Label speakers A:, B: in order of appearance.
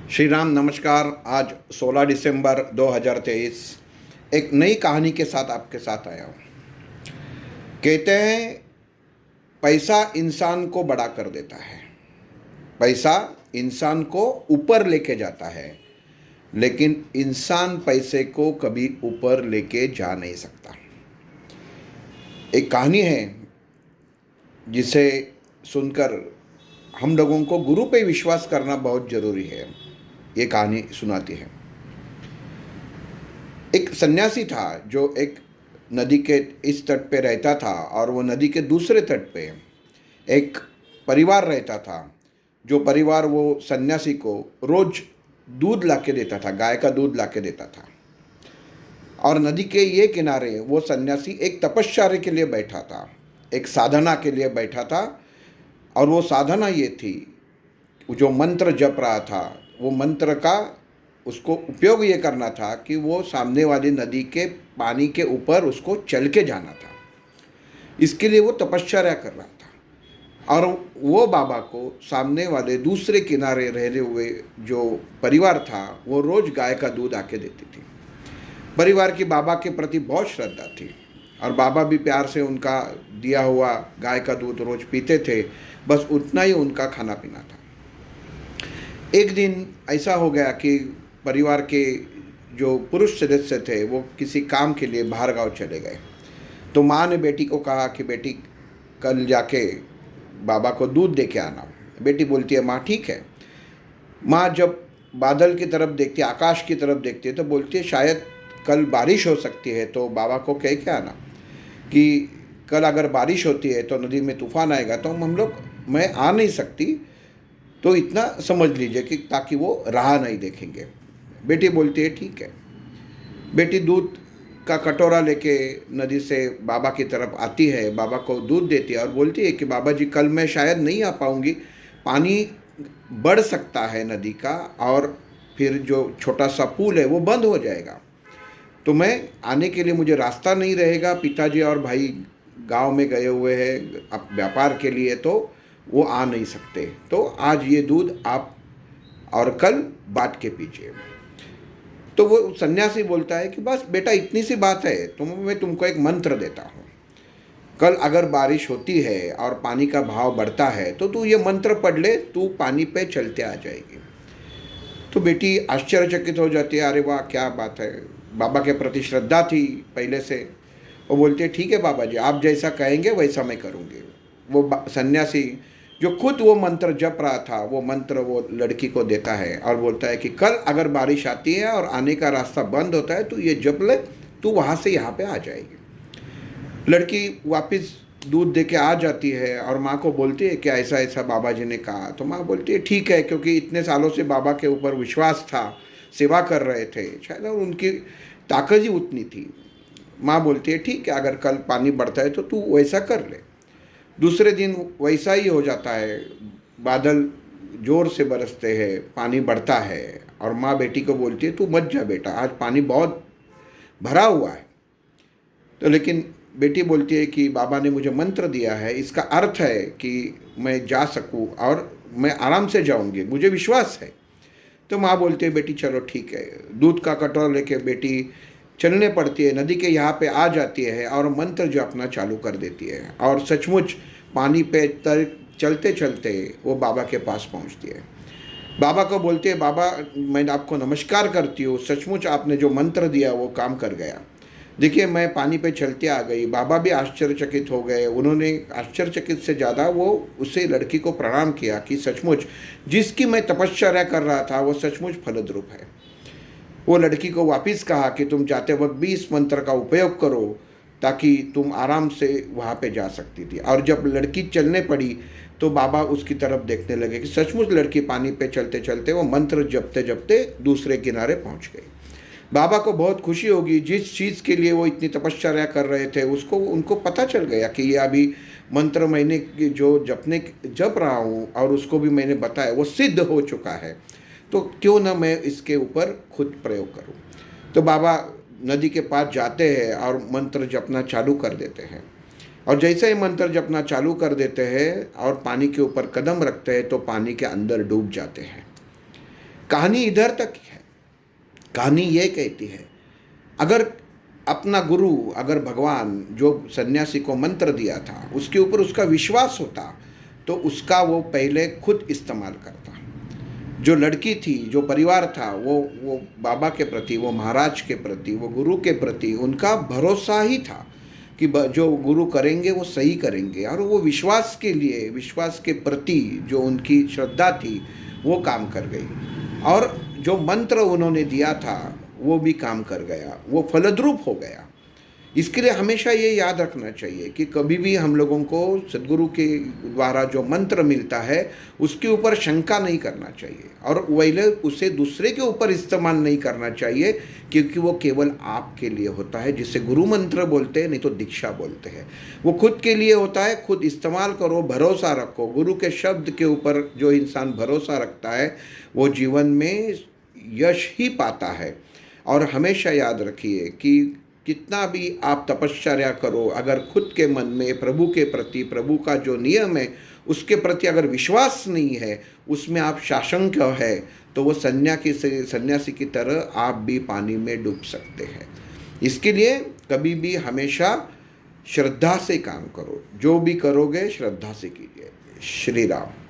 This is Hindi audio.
A: श्री राम नमस्कार। आज 16 दिसंबर 2023 एक नई कहानी के साथ आपके साथ आया हूँ। कहते हैं पैसा इंसान को बड़ा कर देता है, पैसा इंसान को ऊपर लेके जाता है, लेकिन इंसान पैसे को कभी ऊपर लेके जा नहीं सकता। एक कहानी है जिसे सुनकर हम लोगों को गुरु पे विश्वास करना बहुत ज़रूरी है। ये कहानी सुनाती है। एक सन्यासी था जो एक नदी के इस तट पे रहता था और वो नदी के दूसरे तट पे एक परिवार रहता था। जो परिवार वो सन्यासी को रोज दूध लाके देता था, गाय का दूध लाके देता था। और नदी के ये किनारे वो सन्यासी एक तपश्चर्या के लिए बैठा था, एक साधना के लिए बैठा था। और वो साधना ये थी, जो मंत्र जप रहा था, वो मंत्र का उसको उपयोग ये करना था कि वो सामने वाली नदी के पानी के ऊपर उसको चल के जाना था। इसके लिए वो तपश्चर्या कर रहा था। और वो बाबा को सामने वाले दूसरे किनारे रहते हुए जो परिवार था वो रोज़ गाय का दूध आके देती थी। परिवार की बाबा के प्रति बहुत श्रद्धा थी और बाबा भी प्यार से उनका दिया हुआ गाय का दूध रोज़ पीते थे। बस उतना ही उनका खाना पीना था। एक दिन ऐसा हो गया कि परिवार के जो पुरुष सदस्य थे वो किसी काम के लिए बाहर गांव चले गए। तो माँ ने बेटी को कहा कि बेटी कल जाके बाबा को दूध दे के आना। बेटी बोलती है माँ ठीक है। माँ जब बादल की तरफ देखती है, आकाश की तरफ देखती है, तो बोलती है शायद कल बारिश हो सकती है, तो बाबा को कह के आना कि कल अगर बारिश होती है तो नदी में तूफान आएगा तो मैं आ नहीं सकती, तो इतना समझ लीजिए कि ताकि वो राह नहीं देखेंगे। बेटी बोलती है ठीक है। बेटी दूध का कटोरा लेके नदी से बाबा की तरफ आती है, बाबा को दूध देती है और बोलती है कि बाबा जी कल मैं शायद नहीं आ पाऊँगी, पानी बढ़ सकता है नदी का और फिर जो छोटा सा पुल है वो बंद हो जाएगा, तो मैं आने के लिए मुझे रास्ता नहीं रहेगा। पिताजी और भाई गांव में गए हुए हैं अब व्यापार के लिए, तो वो आ नहीं सकते, तो आज ये दूध आप और कल बांट के पीजिए। तो वो सन्यासी बोलता है कि बस बेटा इतनी सी बात है, मैं तुमको एक मंत्र देता हूँ। कल अगर बारिश होती है और पानी का भाव बढ़ता है तो तू ये मंत्र पढ़ ले, तू पानी पे चलते आ जाएगी। तो बेटी आश्चर्यचकित हो जाती है, अरे वाह क्या बात है। बाबा के प्रति श्रद्धा थी पहले से। वो बोलते हैं ठीक है बाबा जी, आप जैसा कहेंगे वैसा मैं करूँगी। वो सन्यासी जो खुद वो मंत्र जप रहा था, वो मंत्र वो लड़की को देता है और बोलता है कि कल अगर बारिश आती है और आने का रास्ता बंद होता है तो ये जप ले, तू वहाँ से यहाँ पे आ जाएगी। लड़की वापस दूध दे के आ जाती है और माँ को बोलती है कि ऐसा ऐसा बाबा जी ने कहा। तो माँ बोलती है ठीक है, क्योंकि इतने सालों से बाबा के ऊपर विश्वास था, सेवा कर रहे थे, शायद उनकी ताकत ही उतनी थी। माँ बोलती है ठीक है, अगर कल पानी बढ़ता है तो तू वैसा कर ले। दूसरे दिन वैसा ही हो जाता है, बादल ज़ोर से बरसते हैं, पानी बढ़ता है और माँ बेटी को बोलती है तू मत जा बेटा, आज पानी बहुत भरा हुआ है। तो लेकिन बेटी बोलती है कि बाबा ने मुझे मंत्र दिया है, इसका अर्थ है कि मैं जा सकूं और मैं आराम से जाऊंगी, मुझे विश्वास है। तो माँ बोलती है बेटी चलो ठीक है। दूध का कटोरा लेके बेटी चलने पड़ती है, नदी के यहाँ पे आ जाती है और मंत्र जो अपना चालू कर देती है और सचमुच पानी पे चलते चलते वो बाबा के पास पहुँचती है। बाबा को बोलते हैं बाबा मैं आपको नमस्कार करती हूँ, सचमुच आपने जो मंत्र दिया वो काम कर गया। देखिए मैं पानी पे चलते आ गई। बाबा भी आश्चर्यचकित हो गए। उन्होंने आश्चर्यचकित से ज़्यादा वो उसे लड़की को प्रणाम किया कि सचमुच जिसकी मैं तपश्चर्या कर रहा था वो सचमुच फलद्रूप है। वो लड़की को वापस कहा कि तुम जाते वक्त भी इस मंत्र का उपयोग करो ताकि तुम आराम से वहाँ पे जा सकती थी। और जब लड़की चलने पड़ी तो बाबा उसकी तरफ देखने लगे कि सचमुच लड़की पानी पे चलते चलते वो मंत्र जपते जपते दूसरे किनारे पहुँच गई। बाबा को बहुत खुशी होगी, जिस चीज़ के लिए वो इतनी तपश्चर्या कर रहे थे उसको उनको पता चल गया कि ये अभी मंत्र मैंने जो जप रहा हूँ और उसको भी मैंने बताया वो सिद्ध हो चुका है, तो क्यों ना मैं इसके ऊपर खुद प्रयोग करूं। तो बाबा नदी के पास जाते हैं और मंत्र जपना चालू कर देते हैं। और जैसे ही मंत्र जपना चालू कर देते हैं और पानी के ऊपर कदम रखते हैं तो पानी के अंदर डूब जाते हैं। कहानी इधर तक ही है। कहानी ये कहती है, अगर अपना गुरु, अगर भगवान जो सन्यासी को मंत्र दिया था उसके ऊपर उसका विश्वास होता तो उसका वो पहले खुद इस्तेमाल करता। जो लड़की थी, जो परिवार था, वो बाबा के प्रति, वो महाराज के प्रति, वो गुरु के प्रति उनका भरोसा ही था कि जो गुरु करेंगे वो सही करेंगे, और वो विश्वास के लिए, विश्वास के प्रति जो उनकी श्रद्धा थी वो काम कर गई, और जो मंत्र उन्होंने दिया था वो भी काम कर गया, वो फलद्रूप हो गया। इसके लिए हमेशा ये याद रखना चाहिए कि कभी भी हम लोगों को सद्गुरु के द्वारा जो मंत्र मिलता है उसके ऊपर शंका नहीं करना चाहिए, और वही उसे दूसरे के ऊपर इस्तेमाल नहीं करना चाहिए, क्योंकि वो केवल आपके लिए होता है, जिसे गुरु मंत्र बोलते हैं, नहीं तो दीक्षा बोलते हैं। वो खुद के लिए होता है, खुद इस्तेमाल करो, भरोसा रखो। गुरु के शब्द के ऊपर जो इंसान भरोसा रखता है वो जीवन में यश ही पाता है। और हमेशा याद रखिए कि कितना भी आप तपश्चर्या करो, अगर खुद के मन में प्रभु के प्रति, प्रभु का जो नियम है उसके प्रति अगर विश्वास नहीं है, उसमें आप साशंक है, तो वो सन्यासी की तरह आप भी पानी में डूब सकते हैं। इसके लिए कभी भी हमेशा श्रद्धा से काम करो, जो भी करोगे श्रद्धा से कीजिए। श्री राम।